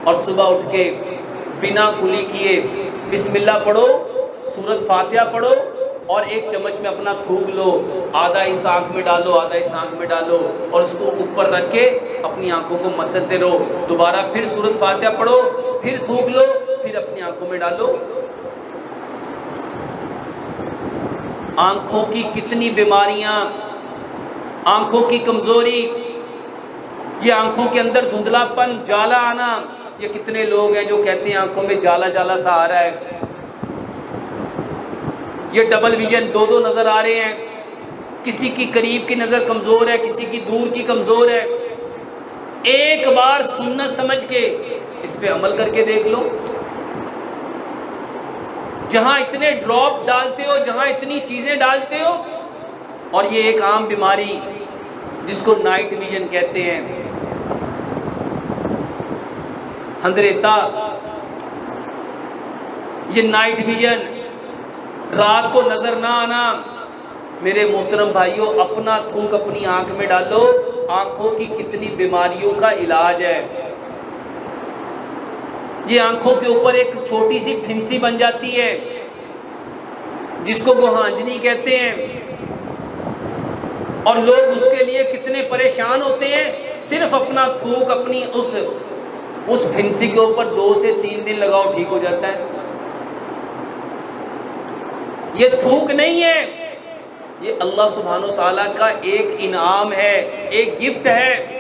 और सुबह उठ के बिना कुली किए बिस्मिल्लाह पढ़ो, सूरत फातिहा पढ़ो और एक चम्मच में अपना थूक लो, आधा इस आँख में डालो, आधा इस आँख में डालो और उसको ऊपर रख के अपनी आंखों को मसलते रहो। दोबारा फिर सूरत फातिहा पढ़ो, फिर थूक लो, फिर अपनी आंखों में डालो। आंखों की कितनी बीमारियां, आंखों की कमजोरी, ये आंखों के अंदर धुंधलापन, जाला आना। ये कितने लोग हैं जो कहते हैं आंखों में जाला जाला सा आ रहा है, ये डबल विजन, दो दो नजर आ रहे हैं, किसी की करीब की नजर कमजोर है, किसी की दूर की कमजोर है। एक बार सुन्नत समझ के इस पे अमल करके देख लो। जहां इतने ड्रॉप डालते हो, जहां इतनी चीजें डालते हो, और ये एक आम बीमारी जिसको नाइट विजन कहते हैं, अंधेरेता, ये नाइट विजन, रात को नजर ना आना। मेरे मोहतरम भाइयों, अपना थूक अपनी आंख में डालो, आंखों की कितनी बीमारियों का इलाज है। ये आंखों के ऊपर एक छोटी सी फिंसी बन जाती है जिसको गुहांजनी कहते हैं, और लोग उसके लिए कितने परेशान होते हैं। सिर्फ अपना थूक अपनी उस फिंसी के ऊपर 2 से 3 दिन लगाओ, ठीक हो जाता है। ये थूक नहीं है, ये अल्लाह सुब्हानो तआला का एक इनाम है, एक गिफ्ट है।